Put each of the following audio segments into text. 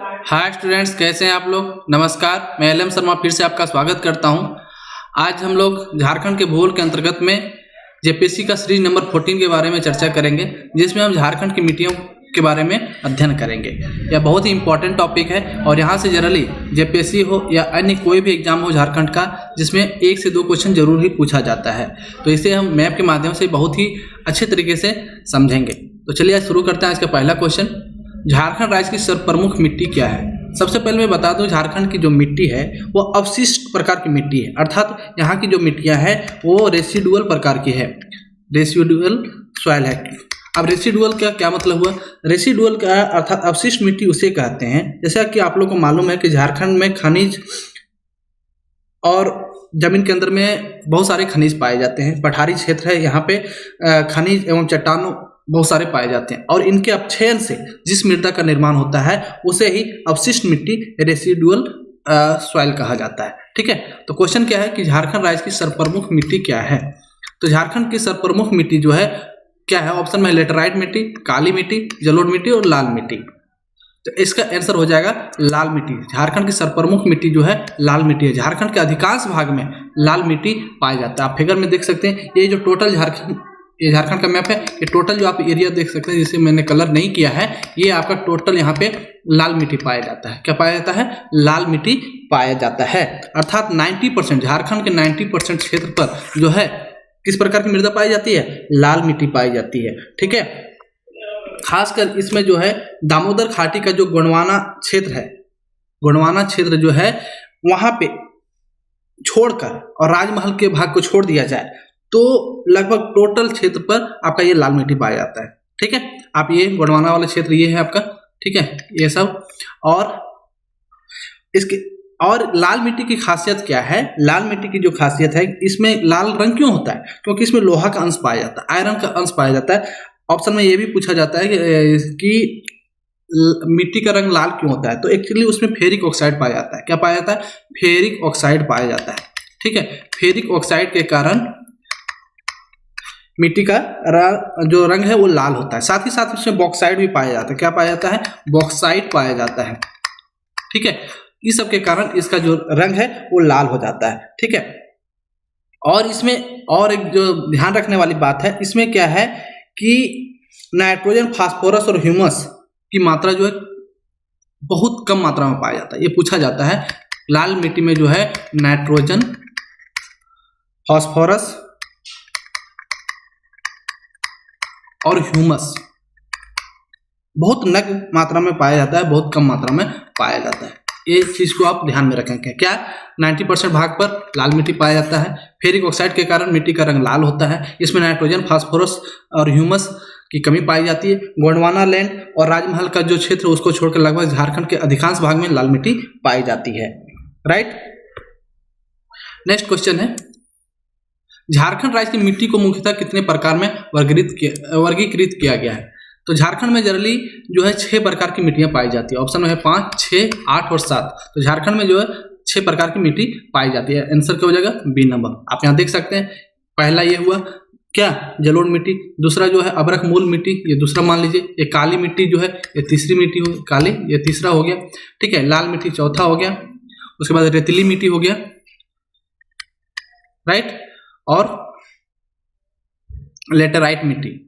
Hi students, कैसे हैं आप लोग। नमस्कार, मैं एलएम शर्मा फिर से आपका स्वागत करता हूं। आज हम लोग झारखंड के भूगोल के अंतर्गत में जेपीएससी का सीरीज नंबर 14 के बारे में चर्चा करेंगे, जिसमें हम झारखंड की मिट्टियों के बारे में अध्ययन करेंगे। यह बहुत ही इंपॉर्टेंट टॉपिक है और यहाँ से जनरली जेपीएससी हो या अन्य कोई भी एग्जाम हो झारखंड का, जिसमें 1 से 2 क्वेश्चन जरूर ही पूछा जाता है। तो इसे हम मैप के माध्यम से बहुत ही अच्छे तरीके से समझेंगे। तो चलिए आज शुरू करते हैं। इसका पहला क्वेश्चन, झारखंड राज्य की सर्वप्रमुख मिट्टी क्या है। सबसे पहले मैं बता दूं, झारखंड की जो मिट्टी है वो अवशिष्ट प्रकार की मिट्टी है, अर्थात यहाँ की जो मिट्टियाँ हैं वो रेसिडुअल प्रकार की है, रेसिडुअल सॉइल है। अब रेसिडुअल का क्या मतलब हुआ? रेसिडुअल का अर्थात अवशिष्ट मिट्टी उसे कहते हैं, जैसा कि आप लोग को मालूम है कि झारखंड में खनिज और जमीन के अंदर में बहुत सारे खनिज पाए जाते हैं। पठारी क्षेत्र है, यहाँ पे खनिज एवं चट्टानों बहुत सारे पाए जाते हैं और इनके अपक्षयन से जिस मृदा का निर्माण होता है उसे ही अवशिष्ट मिट्टी, रेसिडुअल सॉइल कहा जाता है। ठीक है, तो क्वेश्चन क्या है कि झारखंड राज्य की सर्वप्रमुख मिट्टी क्या है। तो झारखंड की सर्वप्रमुख मिट्टी जो है क्या है? ऑप्शन में लेटराइट मिट्टी, काली मिट्टी, जलोढ़ मिट्टी और लाल मिट्टी। तो इसका आंसर हो जाएगा लाल मिट्टी। झारखंड की सर्वप्रमुख मिट्टी जो है लाल मिट्टी है। झारखंड के अधिकांश भाग में लाल मिट्टी पाया जाता है। आप फिगर में देख सकते हैं, ये जो टोटल झारखंड का मैप है, ये टोटल जो आप एरिया देख सकते हैं जिसे मैंने कलर नहीं किया है, ये आपका टोटल यहाँ पे लाल मिट्टी पाया जाता है। क्या पाया जाता है? लाल मिट्टी पाया जाता है। अर्थात 90% झारखंड के 90% क्षेत्र पर जो है किस प्रकार की मृदा पाई जाती है? लाल मिट्टी पाई जाती है। ठीक है, खासकर इसमें जो है दामोदर घाटी का जो गोंडवाना क्षेत्र है, गोंडवाना क्षेत्र जो है वहां पे छोड़कर और राजमहल के भाग को छोड़ दिया जाए तो लगभग टोटल क्षेत्र पर आपका ये लाल मिट्टी पाया जाता है। ठीक है, आप ये गोंडवाना वाला क्षेत्र ये है आपका। ठीक है, ये सब और इसके और लाल मिट्टी की खासियत क्या है? लाल मिट्टी की जो खासियत है, इसमें लाल रंग क्यों होता है? क्योंकि इसमें लोहा का अंश पाया जाता है, आयरन का अंश पाया जाता है। ऑप्शन में ये भी पूछा जाता है कि मिट्टी का रंग लाल क्यों होता है, तो एक्चुअली उसमें फेरिक ऑक्साइड पाया जाता है। क्या पाया जाता है? फेरिक ऑक्साइड पाया जाता है। ठीक है, फेरिक ऑक्साइड के कारण मिट्टी का जो रंग है वो लाल होता है। साथ ही साथ इसमें बॉक्साइड भी पाया जाता है। क्या पाया जाता है? बॉक्साइड पाया जाता है। ठीक है, इस सब के कारण इसका जो रंग है वो लाल हो जाता है। ठीक है, और इसमें और एक जो ध्यान रखने वाली बात है, इसमें क्या है कि नाइट्रोजन, फास्फोरस और ह्यूमस की मात्रा जो है बहुत कम मात्रा में पाया जाता है। ये पूछा जाता है लाल मिट्टी में जो है नाइट्रोजन, फास्फोरस और ह्यूमस बहुत नग मात्रा में पाया जाता है, बहुत कम मात्रा में पाया जाता है। ये चीज को आप ध्यान में रखेंगे। क्या 90% भाग पर लाल मिट्टी पाया जाता है। फेरिक ऑक्साइड के कारण मिट्टी का रंग लाल होता है। इसमें नाइट्रोजन, फास्फोरस और ह्यूमस की कमी पाई जाती है। गोंडवाना लैंड और राजमहल का जो क्षेत्र उसको छोड़कर लगभग झारखंड के अधिकांश भाग में लाल मिट्टी पाई जाती है। राइट, नेक्स्ट क्वेश्चन है, झारखंड राज्य की मिट्टी को मुख्यतः कितने प्रकार में वर्गीकृत किया गया है। तो झारखंड में जनरली जो है 6 प्रकार की मिट्टियां पाई जाती है। ऑप्शन में है 5, 6, 8 और 7। तो झारखंड में जो है 6 प्रकार की मिट्टी पाई जाती है। आंसर क्या हो जाएगा? B number. आप यहाँ देख सकते हैं, पहला ये हुआ क्या? जलोढ़ मिट्टी। दूसरा जो है अभ्रक मूल मिट्टी, ये दूसरा मान लीजिए। ये काली मिट्टी जो है ये तीसरी मिट्टी हो, काली ये तीसरा हो गया। ठीक है, लाल मिट्टी चौथा हो गया। उसके बाद रेतीली मिट्टी हो गया। राइट, और लेटराइट मिट्टी।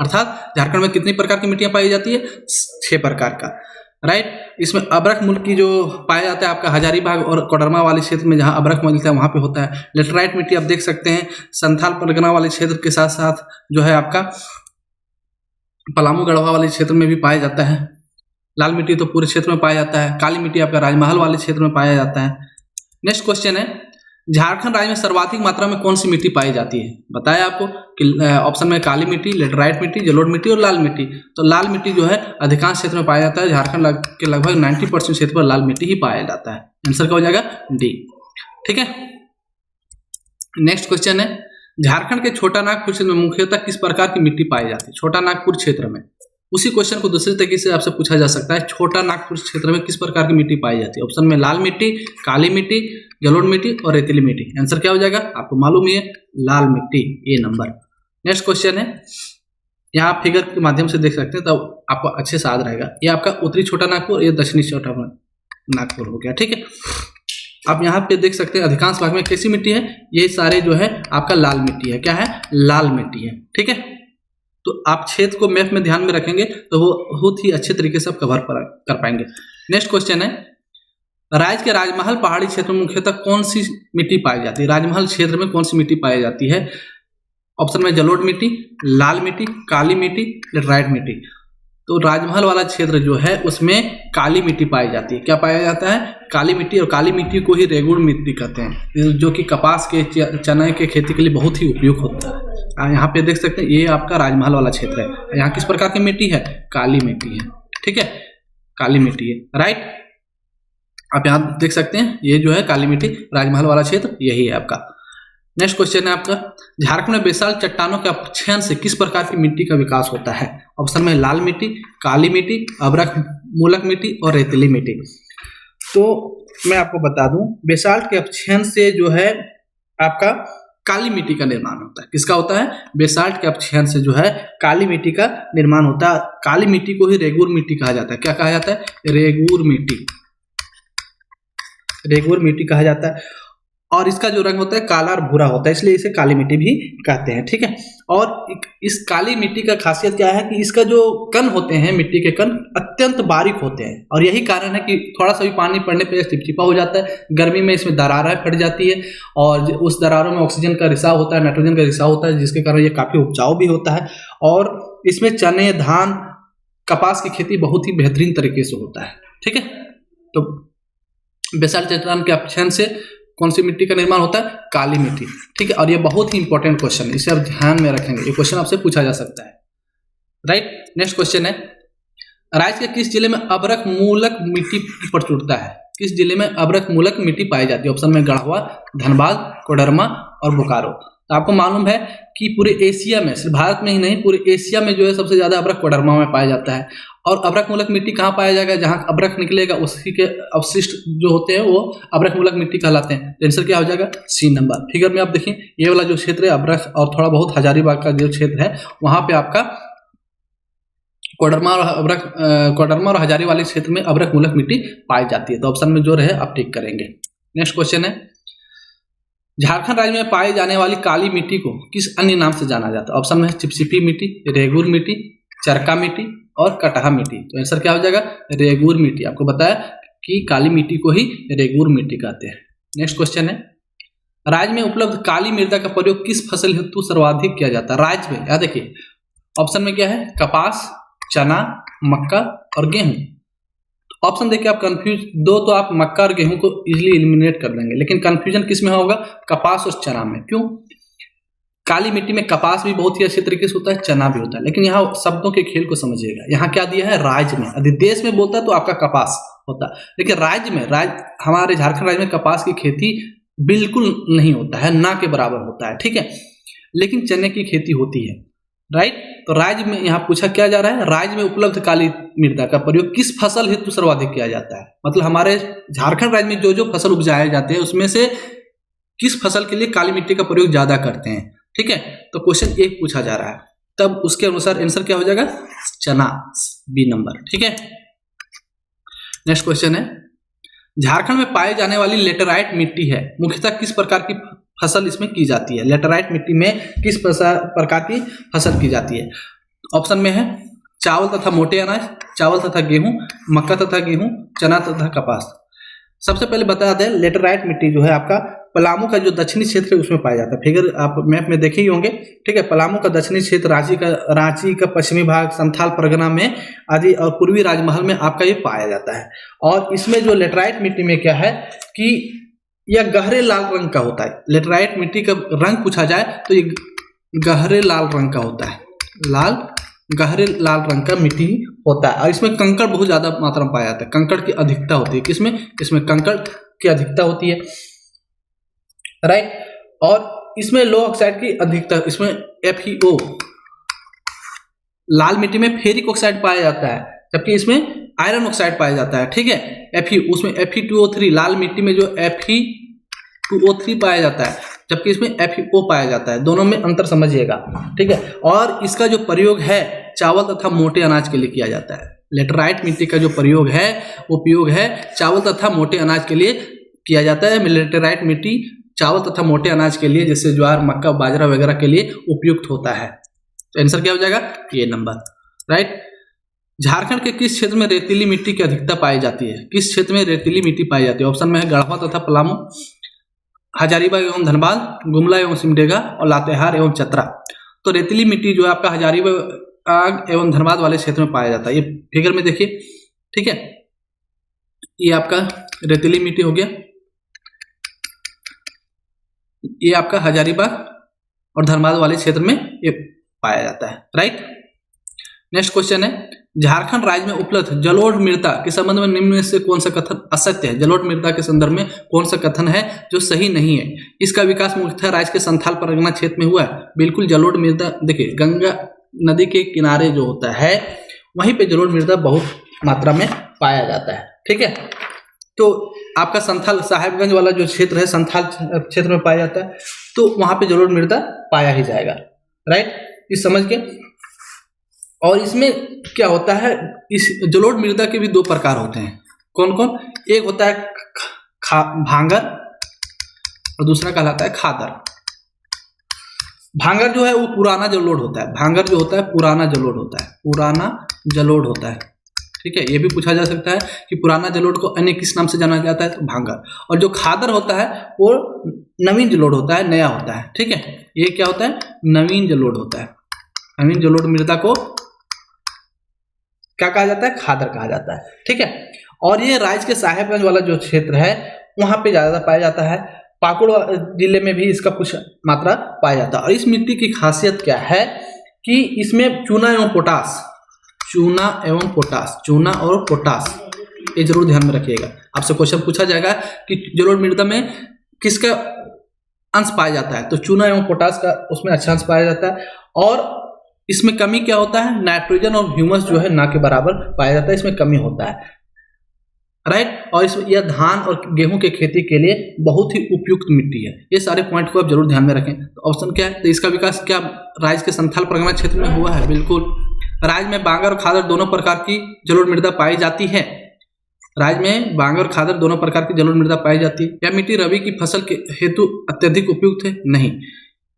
अर्थात झारखंड में कितनी प्रकार की मिट्टियां पाई जाती है? 6 प्रकार का। राइट, इसमें अभ्रक मूल की जो पाया जाता है आपका हजारीबाग और कोडरमा वाले क्षेत्र में, जहां अभ्रक मिलता है वहां पे होता है। लेटराइट मिट्टी आप देख सकते हैं संथाल परगना वाले क्षेत्र के साथ साथ जो है आपका पलामू गढ़वा वाले क्षेत्र में भी पाया जाता है। लाल मिट्टी तो पूरे क्षेत्र में पाया जाता है। काली मिट्टी आपका राजमहल वाले क्षेत्र में पाया जाता है। नेक्स्ट क्वेश्चन है, झारखंड राज्य में सर्वाधिक मात्रा में कौन सी मिट्टी पाई जाती है? बताया आपको कि ऑप्शन में काली मिट्टी, लेटराइट मिट्टी, जलोढ़ मिट्टी और लाल मिट्टी। तो लाल मिट्टी जो है अधिकांश क्षेत्र में पाया जाता है। झारखंड के लगभग 90% क्षेत्र पर लाल मिट्टी ही पाया जाता है। आंसर क्या हो जाएगा? डी। ठीक है, नेक्स्ट क्वेश्चन है, झारखंड के छोटा नागपुर क्षेत्र में मुख्यतः किस प्रकार की मिट्टी पाई जाती है? छोटा नागपुर क्षेत्र में उसी क्वेश्चन को दूसरे तरीके से आपसे पूछा जा सकता है, छोटा नागपुर क्षेत्र में किस प्रकार की मिट्टी पाई जाती है? ऑप्शन में लाल मिट्टी, काली मिट्टी, जलोढ़ मिट्टी और रेतीली मिट्टी। आंसर क्या हो जाएगा? आपको मालूम ही है, लाल मिट्टी, ए नंबर। नेक्स्ट क्वेश्चन है, यहाँ आप फिगर के माध्यम से देख सकते हैं, तब आपको अच्छे से याद रहेगा। ये आपका उत्तरी छोटा नागपुर, ये दक्षिणी छोटा नागपुर हो गया, ठीक है। आप यहाँ पे देख सकते हैं अधिकांश भाग में कैसी मिट्टी है, ये सारे जो है आपका लाल मिट्टी है। क्या है? लाल मिट्टी है, ठीक है। तो आप क्षेत्र को मैप में ध्यान में रखेंगे तो वो बहुत ही अच्छे तरीके से आप कवर कर पाएंगे। नेक्स्ट क्वेश्चन है, राज्य के राजमहल पहाड़ी क्षेत्र में मुख्यतः कौन सी मिट्टी पाई जाती है? राजमहल क्षेत्र में कौन सी मिट्टी पाई जाती है? ऑप्शन में जलोढ़ मिट्टी, लाल मिट्टी, काली मिट्टी, लेटराइट मिट्टी। तो राजमहल वाला क्षेत्र जो है उसमें काली मिट्टी पाई जाती है। क्या पाया जाता है? काली मिट्टी। और काली मिट्टी को ही रेगुड़ मिट्टी कहते हैं, जो कि कपास के चने के खेती के लिए बहुत ही उपयुक्त होता है। यहाँ पे देख सकते हैं ये आपका राजमहल वाला क्षेत्र है। यहाँ किस प्रकार की मिट्टी है? काली मिट्टी है, ठीक है, काली मिट्टी है, राइट। आप यहाँ देख सकते हैं ये जो है काली मिट्टी, राजमहल वाला क्षेत्र यही है आपका। नेक्स्ट क्वेश्चन है आपका, झारखंड में बेसाल्ट चट्टानों के अपक्षयन से किस प्रकार की मिट्टी का विकास होता है? ऑप्शन में लाल मिट्टी, काली मिट्टी, अभ्रक मूलक मिट्टी और रेतीली मिट्टी। तो मैं आपको बता दूं, बेसाल्ट के अपक्षयन से जो है आपका काली मिट्टी का निर्माण होता है। किसका होता है? बेसाल्ट के अपक्षयन से जो है काली मिट्टी का निर्माण होता है। काली मिट्टी को ही रेगुर मिट्टी कहा जाता है। क्या कहा जाता है? रेगुर मिट्टी, रेगुर मिट्टी कहा जाता है। और इसका जो रंग होता है काला और भूरा होता है, इसलिए इसे काली मिट्टी भी कहते हैं, ठीक है। और इस काली मिट्टी का खासियत क्या है कि इसका जो कण होते हैं, मिट्टी के कण अत्यंत बारीक होते हैं। और यही कारण है कि थोड़ा सा भी पानी पड़ने पे चिपचिपा हो जाता है। गर्मी में इसमें दरारें फट जाती है और उस दरारों में ऑक्सीजन का रिसाव होता है, नाइट्रोजन का रिसाव होता है, जिसके कारण ये काफी उपजाऊ भी होता है। और इसमें चने, धान, कपास की खेती बहुत ही बेहतरीन तरीके से होता है, ठीक है। तो बेसाल्ट चट्टान के अपक्षयन से कौन सी मिट्टी का निर्माण होता है? काली मिट्टी, ठीक है। और ये बहुत ही इंपॉर्टेंट क्वेश्चन है, इसे आप ध्यान में रखेंगे, ये क्वेश्चन आपसे पूछा जा सकता है, राइट। नेक्स्ट क्वेश्चन है, राज्य के किस जिले में अभ्रक मूलक मिट्टी की प्रचुरता है? किस जिले में अभ्रक मूलक मिट्टी पाई जाती है? ऑप्शन में गढ़वा, धनबाद, कोडरमा और बोकारो। तो आपको मालूम है कि पूरे एशिया में, सिर्फ भारत में ही नहीं पूरे एशिया में जो है सबसे ज्यादा अभ्रक कोडरमा में पाया जाता है। और अभ्रक मूलक मिट्टी कहाँ पाया जाएगा? जहाँ अभ्रक निकलेगा उसी के अवशिष्ट जो होते हैं वो अभ्रक मूलक मिट्टी कहलाते हैं। आंसर क्या हो जाएगा? सी नंबर। फिगर में आप देखिए ये वाला जो क्षेत्र है अभ्रक और थोड़ा बहुत हजारीबाग का जो क्षेत्र है वहां पे आपका कोडरमा और हजारी वाले क्षेत्र में अभ्रक मूलक मिट्टी पाई जाती है। तो ऑप्शन में जो रहे आप टिक करेंगे। नेक्स्ट क्वेश्चन है, झारखंड राज्य में पाई जाने वाली काली मिट्टी को किस अन्य नाम से जाना जाता है? ऑप्शन में चिपचिपी मिट्टी, रेगुर मिट्टी, चरका मिट्टी और कटहा मिट्टी। तो आंसर क्या हो जाएगा? रेगुर मिट्टी। आपको बताया कि काली मिट्टी को ही रेगुर मिट्टी कहते हैं। नेक्स्ट क्वेश्चन है, राज्य में उपलब्ध काली मृदा का प्रयोग किस फसल हेतु सर्वाधिक किया जाता है? राज्य में, याद देखिए ऑप्शन में क्या है? कपास, चना, मक्का और गेहूं। ऑप्शन देखिए आप कंफ्यूज दो तो आप मक्का और गेहूं को इजीली एलिमिनेट कर देंगे, लेकिन कंफ्यूजन किस में होगा? कपास और चना में। क्यों? काली मिट्टी में कपास भी बहुत ही अच्छे तरीके से होता है, चना भी होता है, लेकिन यहाँ शब्दों के खेल को समझिएगा। यहाँ क्या दिया है? राज्य में। यदि देश में बोलता तो आपका कपास होता, लेकिन राज्य में, हमारे झारखंड राज्य में कपास की खेती बिल्कुल नहीं होता है, ना के बराबर होता है, ठीक है। लेकिन चने की खेती होती है, राइट। तो राज्य में यहाँ पूछा क्या जा रहा है? राज्य में उपलब्ध काली मृदा का प्रयोग किस फसल हेतु सर्वाधिक किया जाता है? मतलब हमारे झारखंड राज्य में जो जो फसल उपजाए जाते हैं उसमें से किस फसल के लिए काली मिट्टी का प्रयोग ज्यादा करते हैं, ठीक है। तो क्वेश्चन एक पूछा जा रहा है, तब उसके अनुसार आंसर क्या हो जाएगा? चना, बी नंबर, ठीक है। नेक्स्ट क्वेश्चन है, झारखंड में पाई जाने वाली लेटेराइट मिट्टी है मुख्यतः किस प्रकार की फसल इसमें की जाती है? लेटेराइट मिट्टी में किस प्रकार की फसल की जाती है? ऑप्शन में है चावल तथा मोटे अनाज, चावल तथा गेहूं, मक्का तथा गेहूं, चना तथा कपास। सबसे पहले बता दें लेटेराइट मिट्टी जो है आपका पलामू का जो दक्षिणी क्षेत्र है उसमें पाया जाता है। फिगर आप मैप में देखे ही होंगे, ठीक है। पलामू का दक्षिणी क्षेत्र, रांची का पश्चिमी भाग, संथाल परगना में आदि और पूर्वी राजमहल में आपका ये पाया जाता है। और इसमें जो लेटेराइट मिट्टी में क्या है कि यह गहरे लाल रंग का होता है। लेटेराइट मिट्टी का रंग पूछा जाए तो ये गहरे लाल रंग का होता है, गहरे लाल रंग का मिट्टी होता है। और इसमें कंकड़ बहुत ज्यादा मात्रा में पाया जाता है, कंकड़ की अधिकता होती है। किसमें? इसमें कंकड़ की अधिकता होती है, राइट। और इसमें लो ऑक्साइड की अधिकता, इसमें FeO, लाल मिट्टी में फेरिक ऑक्साइड पाया जाता है, जबकि इसमें आयरन ऑक्साइड पाया जाता है, ठीक है। उसमें Fe2O3, लाल मिट्टी में जो Fe2O3 पाया जाता है, जबकि इसमें FeO पाया जाता है। दोनों में अंतर समझिएगा, ठीक है। और इसका जो प्रयोग है चावल तथा मोटे अनाज के लिए किया जाता है। लेटराइट मिट्टी का जो प्रयोग है, उपयोग है, चावल तथा मोटे अनाज के लिए किया जाता है। लेटराइट मिट्टी चावल तथा मोटे अनाज के लिए, जैसे ज्वार, मक्का, बाजरा वगैरह के लिए उपयुक्त होता है। तो आंसर क्या हो जाएगा? ये नंबर, राइट। झारखंड के किस क्षेत्र में रेतीली मिट्टी की अधिकता पाई जाती है? किस क्षेत्र में रेतीली मिट्टी पाई जाती है? ऑप्शन में है गढ़वा तथा पलामू, हजारीबाग एवं धनबाद, गुमला एवं सिमडेगा और लातेहार एवं चतरा। तो रेतीली मिट्टी जो है आपका हजारीबाग एवं धनबाद वाले क्षेत्र में पाया जाता है। ये फिगर में देखिए, ठीक है। ये आपका रेतीली मिट्टी हो गया, ये आपका हजारीबाग और धनबाद वाले क्षेत्र में ये पाया जाता है, राइट। नेक्स्ट क्वेश्चन है, झारखंड राज्य में उपलब्ध जलोढ़ मृदा के संबंध में निम्न में से कौन सा कथन असत्य है? जलोढ़ मृदा के संदर्भ में कौन सा कथन है जो सही नहीं है? इसका विकास मुख्यतः राज्य के संथाल परगना क्षेत्र में हुआ है। बिल्कुल जलोढ़ मृदा, देखिए गंगा नदी के किनारे जो होता है वहीं पे जलोढ़ मृदा बहुत मात्रा में पाया जाता है, ठीक है। तो आपका संथाल साहेबगंज वाला जो क्षेत्र है संथाल क्षेत्र में पाया जाता है, तो वहां पे जलोढ़ मृदा पाया ही जाएगा, राइट। इस समझ के। और इसमें क्या होता है, इस जलोढ़ मृदा के भी दो प्रकार होते हैं। कौन कौन? एक होता है भांगर और दूसरा कहलाता है खादर। भांगर जो है वो पुराना जलोढ़ होता है। भांगर जो होता है पुराना जलोढ़ होता है, पुराना जलोढ़ होता है, ठीक है। ये भी पूछा जा सकता है कि पुराना जलोढ़ को अन्य किस नाम से जाना जाता है, तो भांगर। और जो खादर होता है वो नवीन जलोढ़ होता है, नया होता है, ठीक है। ये क्या होता है? नवीन जलोढ़ होता है। नवीन जलोढ़ मृदा को क्या कहा जाता है? खादर कहा जाता है, ठीक है। और ये राज्य के साहेबगंज वाला जो क्षेत्र है वहां पे ज्यादा पाया जाता है। पाकुड़ जिले में भी इसका कुछ मात्रा पाया जाता है। और इस मिट्टी की खासियत क्या है कि इसमें चूना एवं पोटास, चूना एवं पोटास, चूना और पोटास, ये जरूर ध्यान में रखिएगा। आपसे क्वेश्चन पूछा जाएगा कि जलोढ़ मृदा में किसका अंश पाया जाता है, तो चूना एवं पोटास का उसमें अच्छा अंश पाया जाता है। और इसमें कमी क्या होता है? नाइट्रोजन और ह्यूमस जो है ना के बराबर पाया जाता है, इसमें कमी होता है, राइट। और इसमें यह धान और गेहूं के खेती के लिए बहुत ही उपयुक्त मिट्टी है। ये सारे पॉइंट को आप जरूर ध्यान में रखें। तो ऑप्शन क्या है? तो इसका विकास क्या राज्य के संथाल परगना क्षेत्र में हुआ है? बिल्कुल। राज्य में बांगर और खादर दोनों प्रकार की जलोढ़ मृदा पाई जाती है। राज्य में बांगर और खादर दोनों प्रकार की जलोढ़ मृदा पाई जाती है। यह मिट्टी रबी की फसल के हेतु अत्यधिक उपयुक्त है? नहीं।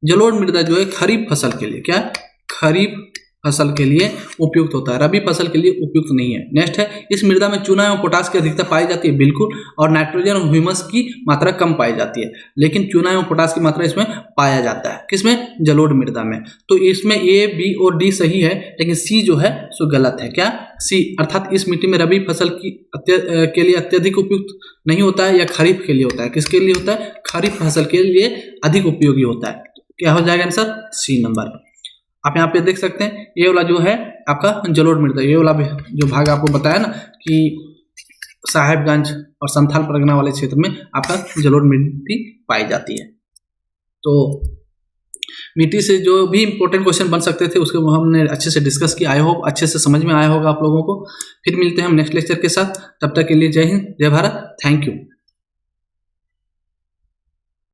जलोढ़ मृदा जो है खरीफ फसल के लिए, क्या खरीफ फसल के लिए उपयुक्त होता है, रबी फसल के लिए उपयुक्त नहीं है। नेक्स्ट है, इस मृदा में चूना एवं पोटास की अधिकता पाई जाती है, बिल्कुल। और नाइट्रोजन और ह्यूमस की मात्रा कम पाई जाती है, लेकिन चूना एवं पोटास की मात्रा इसमें पाया जाता है। किसमें? जलोढ़ मृदा में। तो इसमें ए, बी और डी सही है, लेकिन सी जो है सो गलत है। क्या? सी, अर्थात इस मिट्टी में रबी फसल के लिए अत्यधिक उपयुक्त नहीं होता है, या खरीफ के लिए होता है। किसके लिए होता है? खरीफ फसल के लिए अधिक उपयोगी होता है। क्या हो जाएगा आंसर? सी नंबर। आप यहाँ पे देख सकते हैं ये वाला जो है आपका जलोढ़ मृदा, ये वाला जो भाग आपको बताया ना कि साहेबगंज और संथाल परगना वाले क्षेत्र में आपका जलोढ़ मिट्टी पाई जाती है। तो मिट्टी से जो भी इंपॉर्टेंट क्वेश्चन बन सकते थे उसको हमने अच्छे से डिस्कस किया। आई होप अच्छे से समझ में आया होगा आप लोगों को। फिर मिलते हैं हम नेक्स्ट लेक्चर के साथ। तब तक के लिए जय हिंद, जय भारत, थैंक यू।